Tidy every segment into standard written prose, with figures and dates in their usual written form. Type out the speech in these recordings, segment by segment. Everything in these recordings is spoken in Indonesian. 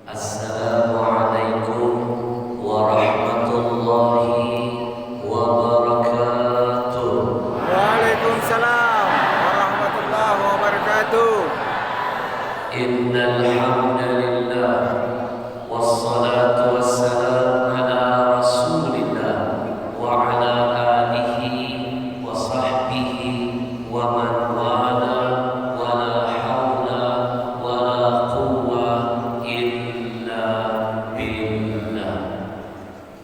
Assalamualaikum warahmatullahi wabarakatuh. Waalaikumsalam warahmatullahi wabarakatuh. Innal hamdalillah wassalatu wassalamu ala Rasulillah wa ala alihi wa sahbihi wa man wala wa la haula wa la quwwa illa billah.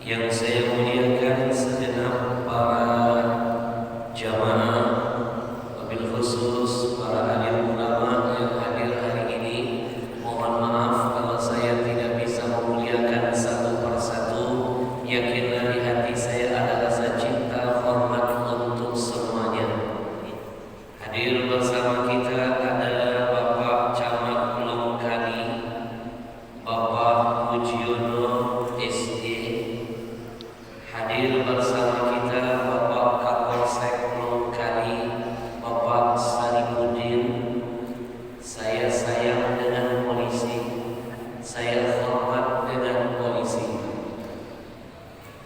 Yang saya muliakan segenap para jamaah, wabil khusus para alim ulama yang hadir hari ini. Mohon maaf kalau saya tidak bisa memuliakan satu persatu. Yakinlah di hati saya ada rasa cinta, hormat untuk semuanya. Hadir bersama kita ada Bapak Camat Longkali, Bapak Mujiono SD. Hadir bersama kita Bapak Kapolsek Longkali, Bapak Saripudin. Saya sayang dengan polisi, saya hormat dengan polisi.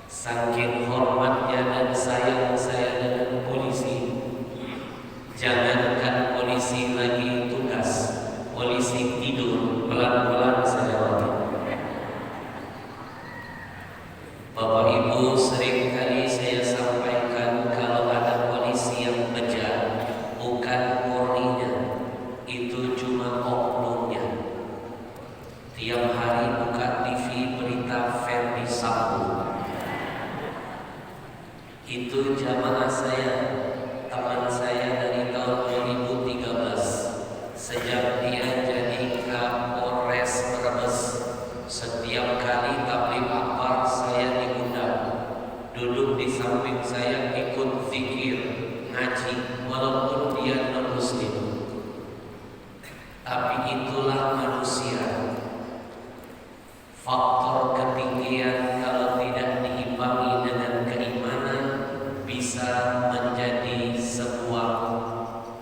Saking hormatnya dan sayang saya dengan polisi, jangankan polisi lagi tugas, polisi tidur pelan-pelan saya lewati. Bapak Ibu, sering kali saya sampaikan kalau ada polisi yang bejat, bukan Polri-nya, itu cuma oknumnya. Tiap hari buka TV berita Ferdi Sambo. Itu jamaah saya, teman saya dari tahun 2013. Sejak dia jadi Kapolres Brebes, setiap kali tabligh akbar saya diundang. Duduk di samping saya, ikut zikir, ngaji, walaupun dia non-muslim. Tapi itulah manusia. Faktor ketinggian kalau tidak diimbangi dengan keimanan bisa menjadi sebuah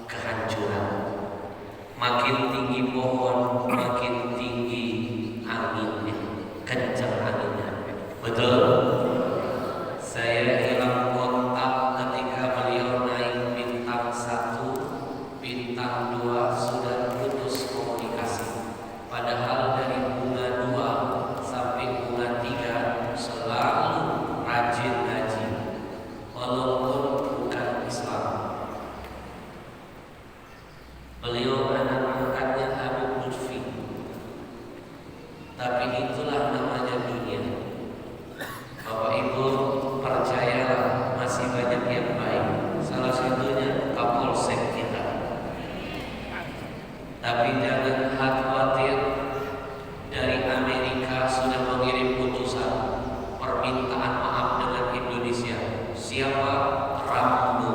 kehancuran. Makin tinggi pohon, makin tinggi anginnya, kencang anginnya. Betul? Saya hilang kontak ketika beliau naik bintang 1, bintang 2 sudah putus komunikasi. Padahal dari bunga 2 sampai bunga 3 selalu rajin ngaji, walaupun bukan Islam. Beliau anak angkatnya Habib Lutfi. Tapi itulah namanya dunia. Bapak Ibu, percayalah masih banyak yang baik. Salah satunya Kapolsek kita. Tapi jangan khawatir, dari Amerika sudah mengirim putusan permintaan maaf dengan Indonesia. Siapa? Rambo.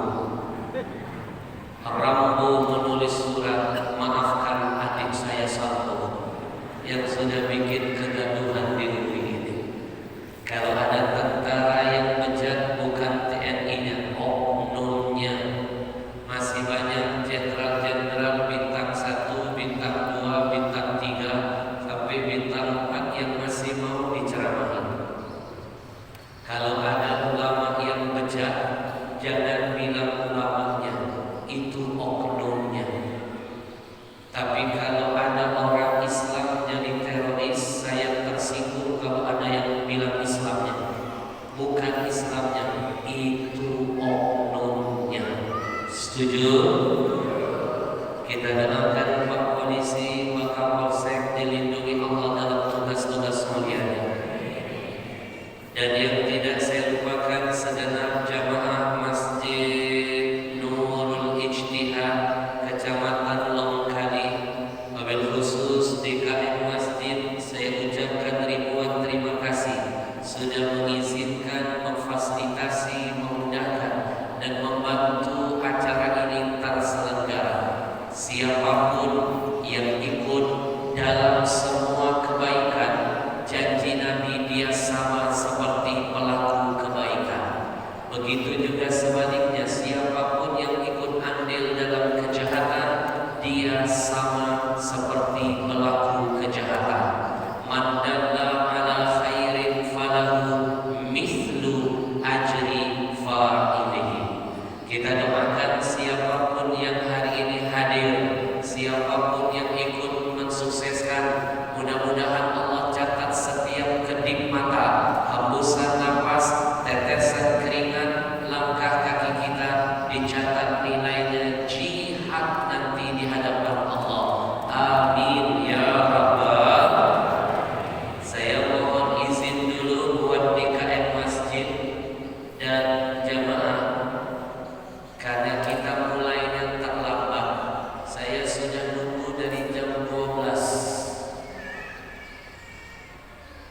Rambo menulis surat, maafkan adik saya Sambo yang sudah bikin kegaduhan di negeri ini. Kalau ada tentara yang bejat, bukan TNI-nya, oknumnya. Masih banyak jenderal-jenderal bintang 1, bintang 2, bintang 3, sampai bintang 4 yang masih mau diceramahi. Kalau ada ulama yang bejat, jangan bilang ulamanya, itu oknumnya. Tapi kalau ada orang Islam jadi teroris,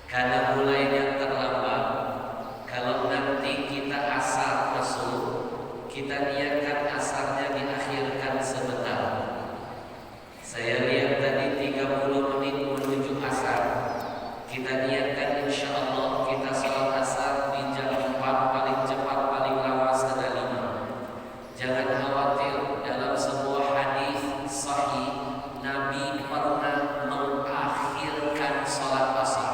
Karena mulainya terlambat, kalau nanti kita asar masuk, kita niatkan asarnya diakhirkan sebentar. Saya lihat tadi 30 menit menuju asar. Kita niatkan insya Allah kita salat asar di jam 4 paling cepat, paling lama setengah 5. Jangan khawatir, dalam sebuah hadis sahih Nabi pernah mengakhirkan salat asar.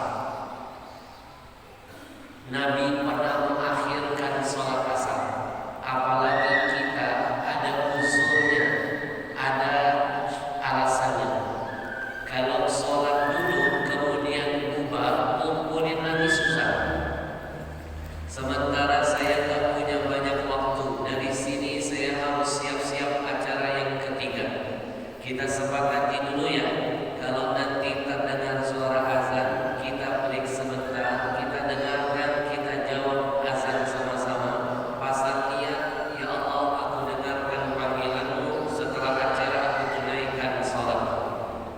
Nabi pernah mengakhirkan salat asar. Apalagi kita ada uzurnya, ada alasannya. Kalau sholat dulu kemudian bubar, ngumpulin lagi susah. Sementara saya tak punya banyak waktu. Dari sini saya harus siap-siap acara yang ketiga. Kita sepakati dulu ya. Kalau nanti terdengar suara azan, kita break sebentar, kita dengarkan, kita jawab azan sama-sama. Pasang niat, ya Allah, aku dengarkan panggilanmu, setelah acara aku tunaikan sholat.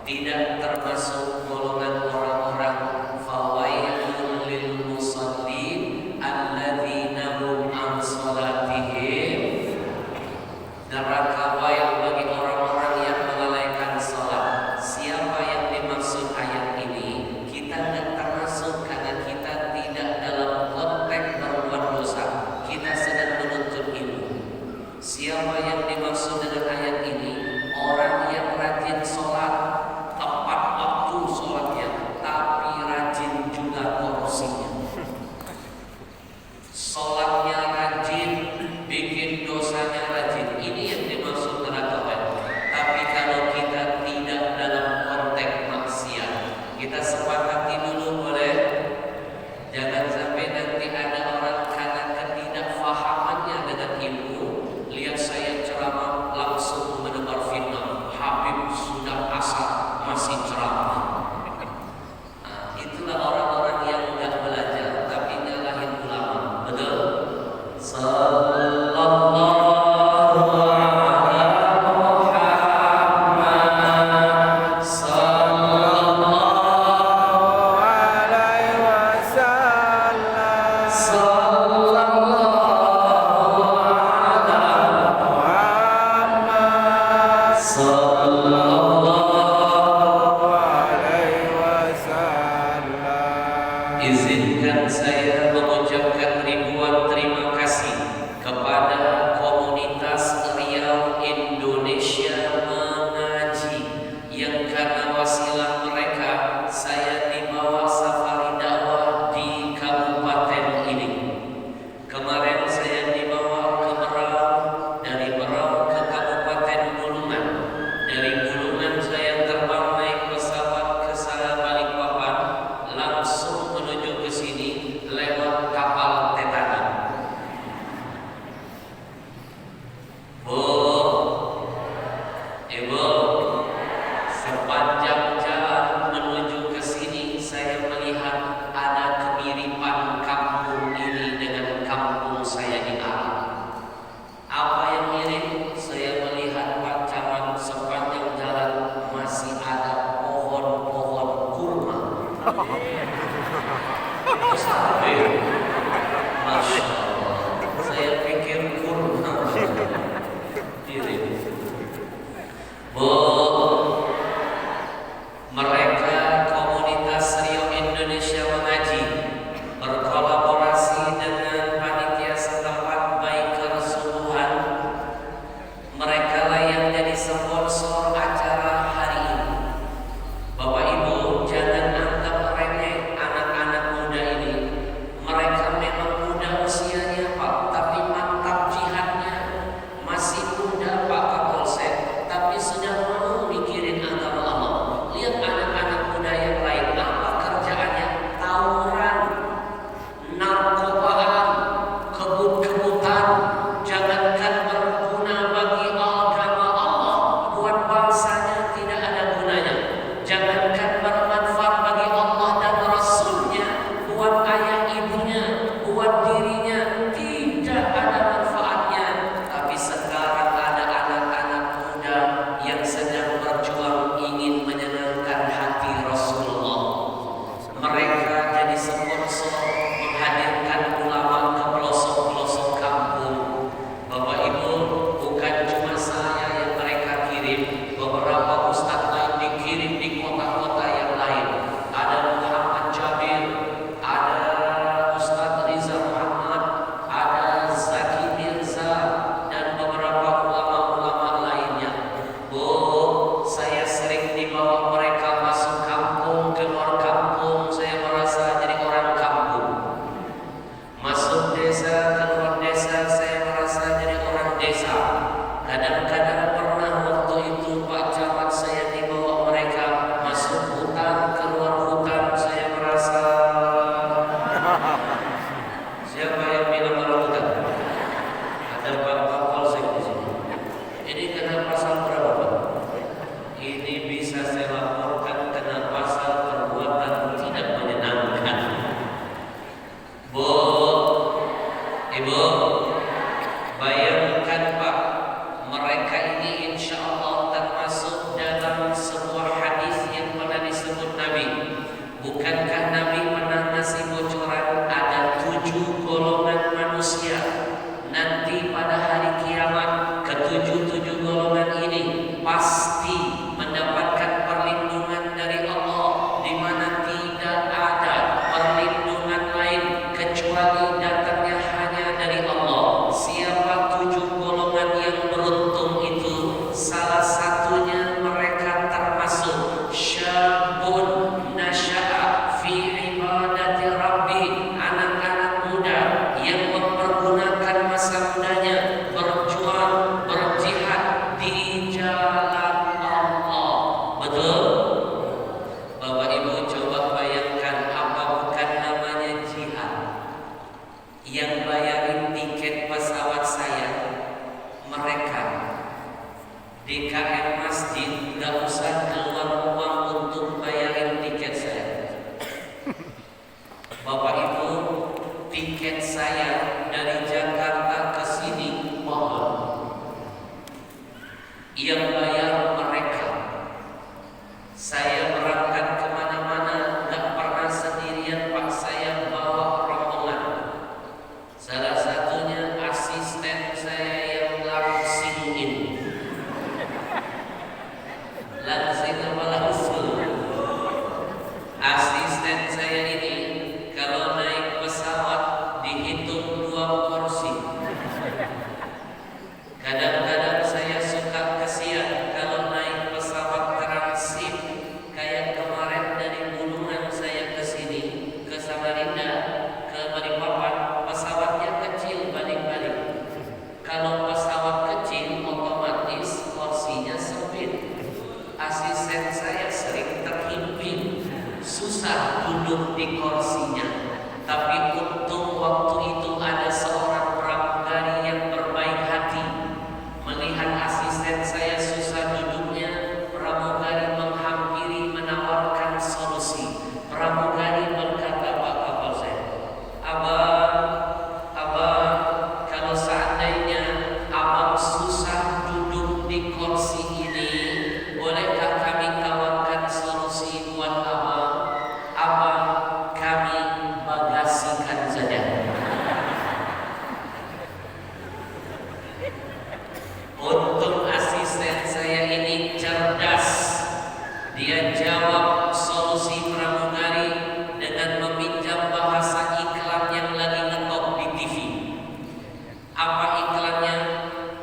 Tidak termasuk golongan orang-orang fawailun lil musallin alladzina hum an sholatihim. Neraka wail bagi orang-orang yang melalaikan sholat. Siapa yang dimaksud ayat ini? Kita tidak termasuk karena kita tidak dalam konteks berbuat dosa. Kita sedang menuntut ilmu. Siapa yang dimaksud dengan ayat ini? Orang yang rajin sholat, tepat waktu sholatnya, tapi rajin juga korupsinya. Sholatnya rajin, bikin dosanya rajin. Ini yang dimaksud neraka wail. Tapi kalau kita tidak dalam konteks maksiat, kita sepakati dulu boleh. Jangan sampai nanti ada orang karena ketidakfahamannya dengan ilmu, lihat saya ceramah langsung menebar fitnah. Habib sudah asar masih ceramah. Nah, itulah orang-orang yang tidak belajar tapi nyalahin ulama. Betul? Sallallahu ala Muhammad, sallallahu alaihi wasallam. sallallahu ala Muhammad sallallahu. alaihi wasallam. Izinkan saya mengucapkan ribuan terima kasih kepada komunitas Riau Indonesia Mengaji yang karena wasilah mereka saya dibawa safari dakwah di kabupaten ini. Kemarin saya dibawa ke Berau, dari Berau ke Kabupaten Bulungan. Dari Bulungan saya terbang naik pesawat ke Balikpapan, langsung menuju ke sini lewat kapal Titanic. Bu, Ibu, sepanjang jalan menuju ke sini saya melihat ada kemiripan kampung ini dengan kampung saya di Arab. Apa yang mirip? Saya melihat pacaran sepanjang jalan masih ada pohon-pohon kurma. Sampai, Masya Allah, saya pikir kurma. Mirip. Bu, mereka komunitas Riau Indonesia Mengaji berkolaborasi dengan panitia setempat Baikar Subuhan. Mereka lah yang jadi sponsor acara hari ini. Bapak Ibu, jangan anggap remeh anak-anak muda ini. Mereka memang muda usianya. Bukankah Nabi pernah ngasih bocoran ada 7 golongan manusia nanti pada hari kiamat? Ketujuh golongan ini pasti mendapatkan perlindungan dari Allah, di mana tidak ada perlindungan lain kecuali datangnya hanya dari Allah. Siapa 7 golongan yang beruntung itu? Salah satunya mereka termasuk syabun nasya'a fi ibadati rabbi, anak-anak muda yang mempergunakan masa mudanya berjuang, berjihad di jalan Allah. Betul? Bapak Ibu coba bayangkan, apa bukan namanya jihad? Yang bayarin tiket pesawat saya mereka. DKM Masjid gak usah keluar uang untuk bayarin tiket saya. Bapak Ibu, tiket saya dari Jakarta ke sini mahal. Yang bayar mereka. Saya berangkat kemana-mana gak pernah sendirian Pak, saya bawa rombongan. Salah satunya asisten saya yang langsingin. Langsing apa langsung? Asisten saya ini kalau naik pesawat dihitung 2 porsi. Kadang-kadang saya suka kesian kalau naik pesawat transit, kayak kemarin dari Bulungan saya ke sini, ke Samarinda, ke Balikpapan, pesawatnya kecil balik-balik. Kalau pesawat kecil otomatis porsinya sempit. Asisten saya sering terhimpit, susah duduk di kursinya. Tapi untung waktu itu ada seorang pramugari yang berbaik hati. Melihat asisten saya susah duduknya, pramugari menghampiri menawarkan solusi. Pramugari berkata, Pak kapal saya, Abang, kalau seandainya Abang susah duduk di kursi ini, bolehkah kami tawarkan solusi buat Abang? Abang, kami bagasikan saja. Untung asisten saya ini cerdas. Dia jawab solusi pramugari dengan meminjam bahasa iklan yang lagi ngetop di TV. Apa iklannya?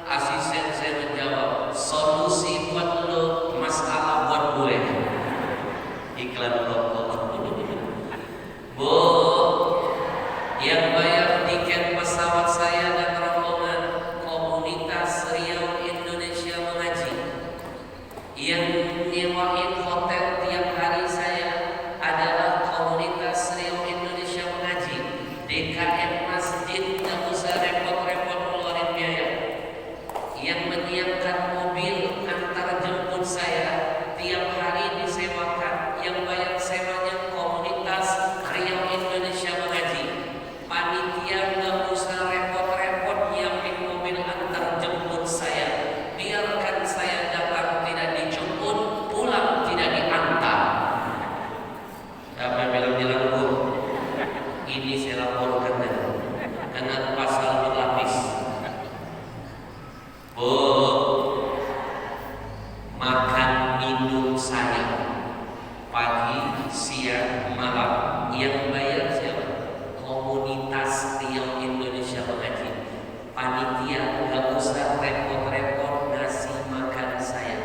Asisten saya menjawab, solusi buat lo, masalah buat gue. Iklan rokok. Bu, yang bayar tiket pesawat saya dan rombongan Komunitas Riau Indonesia Mengaji. Yang nyewain hotel tiap hari saya adalah Komunitas Riau Indonesia Mengaji. DKM Masjid gak usah repot-repot ngeluarin biaya. Yang menyiapkan mobil antar jemput saya tiap hari disewakan, yang bayar sewanya Komunitas Riau Indonesia Mengaji. Panitia gak usah repot-repot nyiapin mobil antar jemput saya. Biarkan saya datang tidak dijemput, pulang tidak diantar. Sampai bilang-bilang, Bu, ini saya laporkan dengan pasal berlapis. Bu, makan minum saya pagi, siang, malam, yang bayar siapa? Komunitas Riau Indonesia Mengaji. Panitia gak usah repot-repot ngasih makan saya.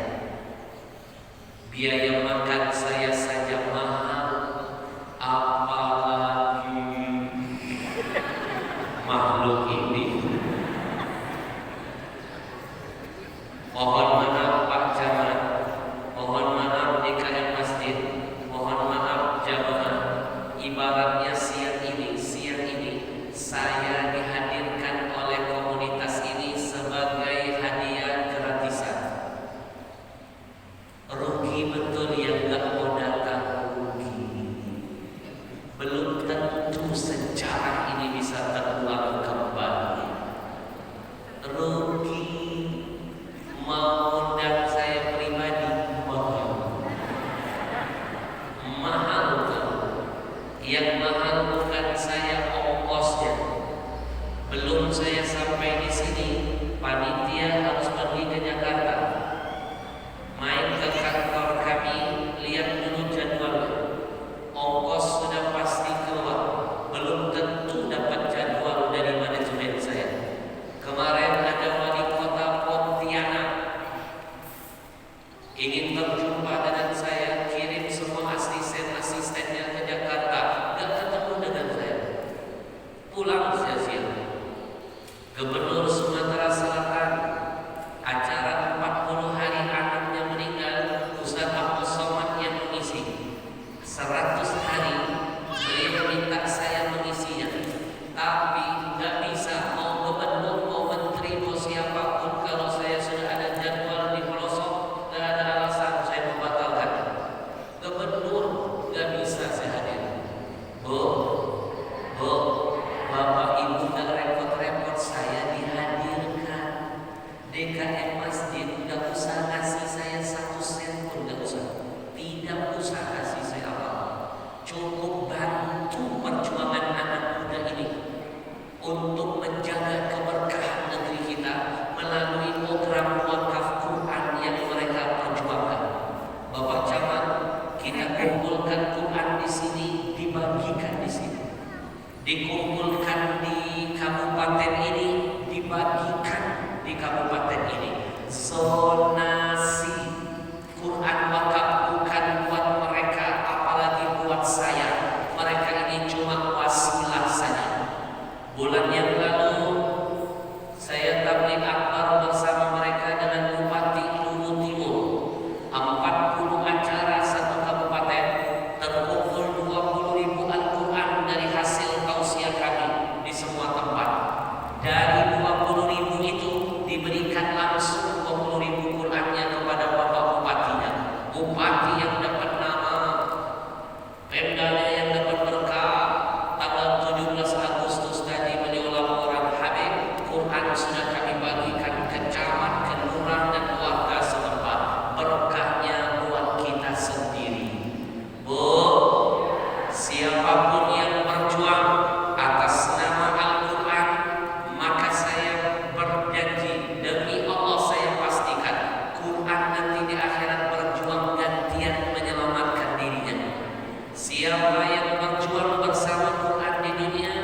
Biaya makan saya saja mahal, apalagi makhluk ini. Mohon maaf Pak Camat, mohon maaf DKM Masjid, mohon maaf jamaah. Ibaratnya siang ini saya dihadirkan oleh komunitas ini sebagai hadiah gratisan. Rugi betul yang gak mau datang, rugi. Belum tentu sejarah ini bisa terulang kembali. Rugi. Mau undang saya pribadi mahal, mahal tuh. saya sampai di sini, panitia harus pergi ke Jakarta, main ke kantor kami, lihat dulu jadwalnya. Ongkos sudah pasti keluar, belum tentu dapat jadwal dari manajemen saya. Kemarin ada wali kota Pontianak ingin berjumpa dengan saya, kirim semua asisten-asistennya ke Jakarta, gak ketemu dengan saya, pulang sia-sia. Gubernur Sumatera Selatan, acara 40 hari anaknya meninggal, Ustaz Abdul Somad yang mengisi. 100 hari beliau minta saya mengisinya, tapi nggak bisa. Mau gubernur, mau menteri, mau siapapun, kalau saya sudah ada jadwal di pelosok, nggak ada alasan saya membatalkan. Gubernur nggak bisa saya hadir. Bu, Bapak Ibu nggak repot-repot saya dihadirkan. DKM masjid nggak usah kasih saya 1 sen pun, nggak usah. Tidak usah kasih saya apa. Cukup bantu perjuangan anak muda ini untuk menjaga keberkahan negeri kita melalui program wakaf Quran yang mereka perjuangkan. Bapak Camat, kita kumpulkan Quran di sini, dibagikan di sini. Dikumpulkan di kabupaten ini, dibagikan di kabupaten ini. Zonasi Quran wakaf bukan buat mereka, apalagi buat saya. Mereka ini cuma wasilah saja. Bulan yang lalu saya tabligh akbar bersama mereka dengan Bupati Luwu Timur. 40 acara satu kabupaten, terkumpul 20.000 Al-Quran dari hasil tausiah kami di semua tempat. Dari 20.000 itu diberikan langsung 20.000 Qurannya kepada Bapak Bupatinya. Bupati yang dapat nama, Pemdanya yang dapat berkah. Tanggal 17 Agustus tadi beliau laporan, Habib, Quran sudah kami bagikan ke camat, ke lurah dan warga setempat. Berkahnya buat kita sendiri. Bu, siapapun yang berjuang atas nama Al-Quran, maka saya berjanji demi Allah, saya pastikan Quran nanti di akhirat berjuang gantian menyelamatkan dirinya. Siapa yang berjuang bersama Quran di dunia,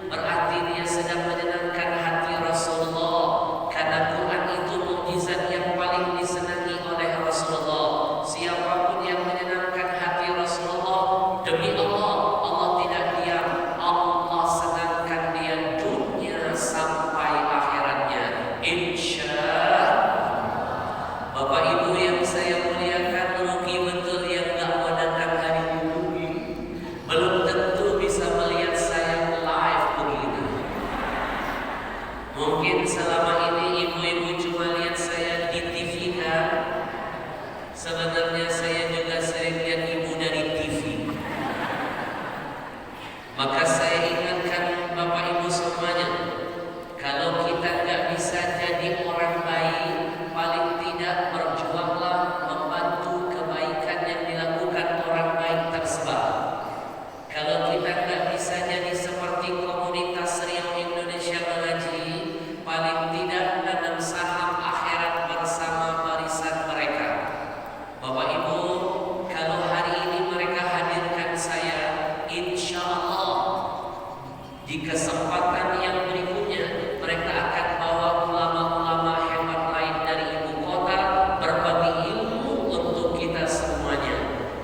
berarti dia sedang menyenangkan hati Rasulullah, karena Quran itu mukjizat yang paling disenangi oleh Rasulullah. Siapapun yang menyenangkan hati Rasulullah, demi Allah, Allah tidak diam. Allah senangkan dia dunia sampai akhiratnya, insya Allah. Bapak Ibu yang saya muliakan, rugi betul yang gak mau datang hari ini. Belum tentu bisa melihat saya live begini. Mungkin selama ini ibu-ibu cuma lihat saya di TV kan. Sebenarnya saya juga sering lihat ibu dari TV. Maka saya ingatkan Bapak Ibu semuanya, kalau kita nggak bisa jadi orang baik, paling tidak berjuanglah membantu kebaikan yang dilakukan orang baik tersebar. Kalau kita nggak bisa jadi seperti komunitas Riau Indonesia Mengaji, paling tidak nanam saham akhirat bersama barisan mereka. Bapak Ibu, kalau hari ini mereka hadirkan saya, insya Allah di kesempatan yang berikutnya mereka akan bawa ulama-ulama hebat lain dari ibu kota berbagi ilmu untuk kita semuanya.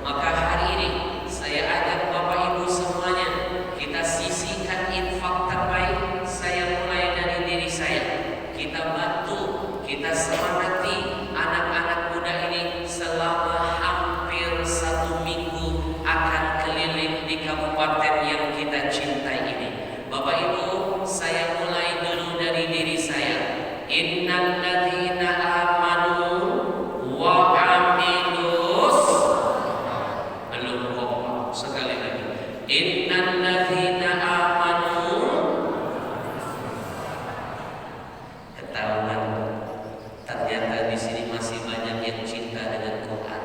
Maka hari ini saya ajak Bapak Ibu semuanya, kita sisihkan infak terbaik. Saya mulai dari diri saya, kita bantu, kita semangati anak-anak muda ini selama hampir 1 minggu akan keliling di kabupaten yang kita cintai ini. Bapak Ibu, saya mulai dulu dari diri saya. Innal ladzina amanu wa amilus, belum kompak, sekali lagi. Innal ladzina amanu, ketahuan ternyata di sini masih banyak yang cinta dengan Quran.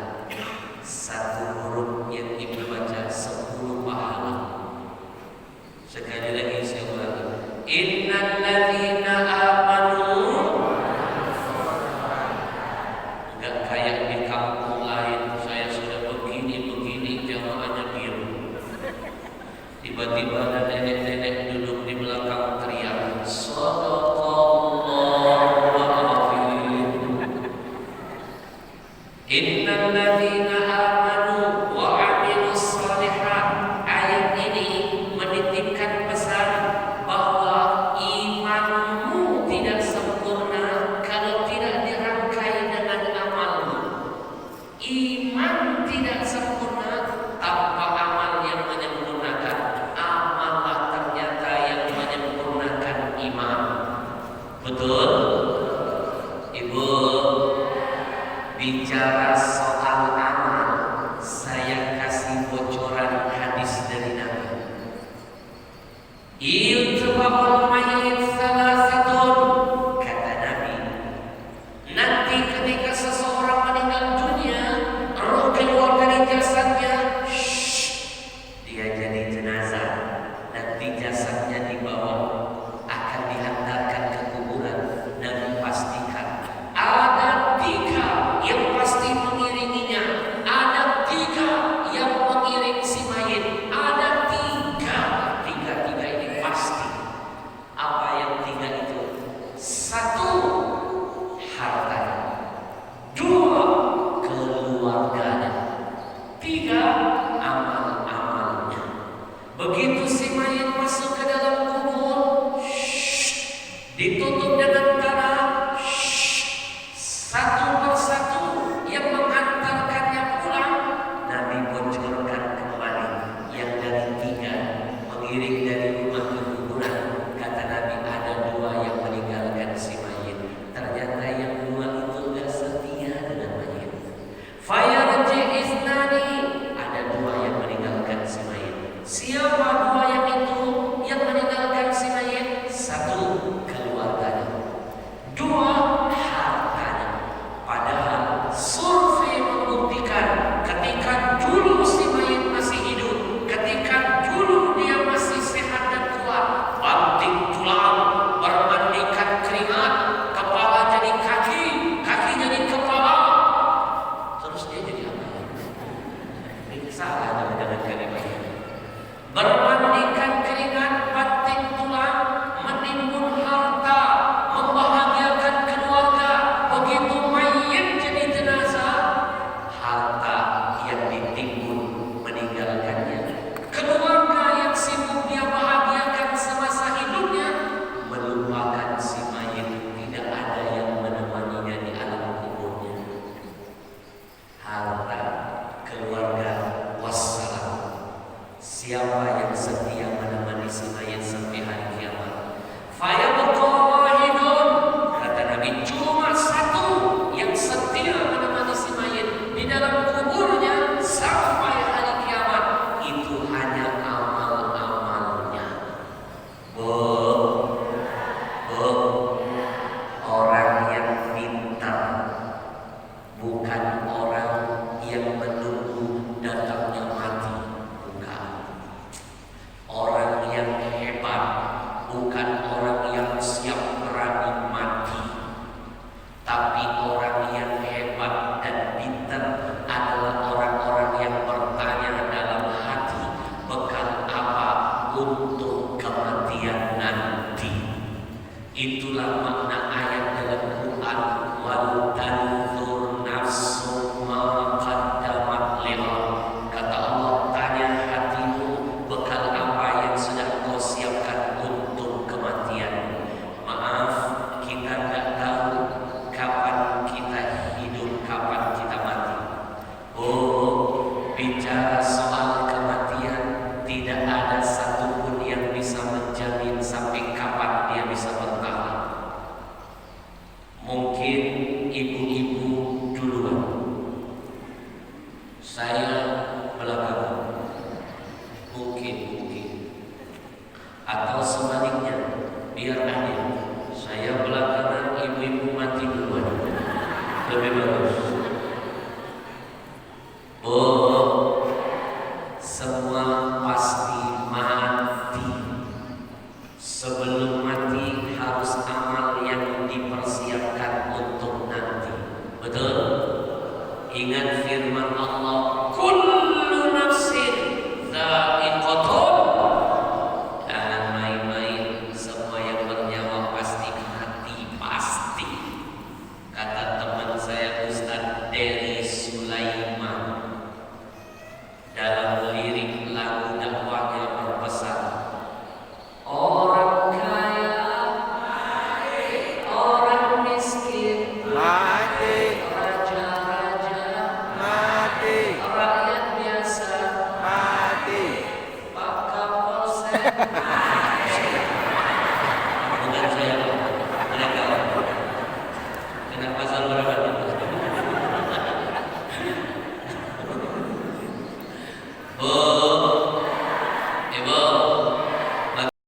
1 huruf yang ibu baca 10 pahala. Sekali lagi saya ulangi. Innal ladzina Tiba-tiba ada nenek-nenek duduk di belakang teriak, Shadaqallahul Azim. Innal ladzina amanu wa 'amilus shalihat. Ayat ini menitipkan pesan bahwa imanmu tidak sempurna kalau tidak dirangkai dengan amalmu. Iman tidak sempurna tanpa amal yang menyempurnakan. Amallah ternyata yang menyempurnakan iman. Betul? Ibu, bicara soal amal, saya kasih bocoran hadis dari Nabi. Yutba'ul mayyit salasatun, kata Nabi. Nanti ketika seseorang meninggal dunia, roh keluar dari jasadnya, dia jadi jenazah. Nanti jasadnya dibawa, akan dihantarkan ke kuburan. Dan pastikan ada 3 yang pasti mengiringinya. Ada 3 yang mengiring si mayit. Ada 3 ini pasti. Apa yang 3 itu? 1, hartanya. 2, keluarganya. 3, amal-amalnya. Begitu si mayit masuk ke dalam kubur, ditutup dengan tanah, satu persatu yang mengantarkannya pulang. Nabi bocorkan kembali yang dari 3 mengiring dari rumah ke kuburan. Kata Nabi ada 2 yang meninggalkan si mayit. Ternyata yang 2 itu gak setia dengan mayit. Fayarji isnani, ada 2 yang meninggalkan si mayit. Siapa 2 yang itu yang meninggalkan si mayit? 1, keluarganya. 2, hartanya. Padahal survei membuktikan ketika dulu si mayit masih hidup, ketika dulu dia masih sehat dan kuat, banting tulang, bermandikan keringat, kepala jadi kaki, kaki jadi kepala, terus dia jadi apa ya? Ini salah dengan kalimat ini. Bermandikan keringat, banting tulang, menimbun harta, membahagiakan keluarga. Begitu mayit jadi jenazah, harta yang ditimbun meninggalkannya. Keluarga yang sibuk dia bahagiakan semasa hidupnya melupakan si mayit. Tidak ada yang menemaninya di alam kuburnya. Harta, keluarga, wassalam. Siapa yang setia menemani si mayit sampai hari kiamat? Fayabqa wahidun, kata Nabi, cuma 1 yang setia menemani si mayit di dalam kuburnya sampai hari kiamat. Itu hanya amal-amalnya. Orang yang pintar, bukan orang yang menunggu datangnya mati. Bukan. Orang yang hebat, bukan orang yang siap berani mati. Tapi orang yang hebat dan pintar adalah orang-orang yang bertanya dalam hati, bekal apa untuk kematian nanti. Itulah makna ayat dalam Quran, wal tanzur nafsum ma qaddamat lighad. Kata Allah, tanya hatimu, bekal apa yang sudah kau siapkan untuk kematian. Maaf, kita nggak tahu kapan kita hidup, kapan kita mati. Bicara soal kematian, tidak ada satupun yang bisa menjamin sampai kapan dia bisa bertahan. Mungkin ibu-ibu duluan, saya belakangan. Mungkin. Atau sebaliknya, biar adil. Saya belakangan, ibu-ibu mati duluan. Lebih bagus. Semua pasti mati. Sebelum mati harus amal yang dipersiapkan untuk nanti. Betul? Ingat firman Allah, kullu nafsin dha'iqatul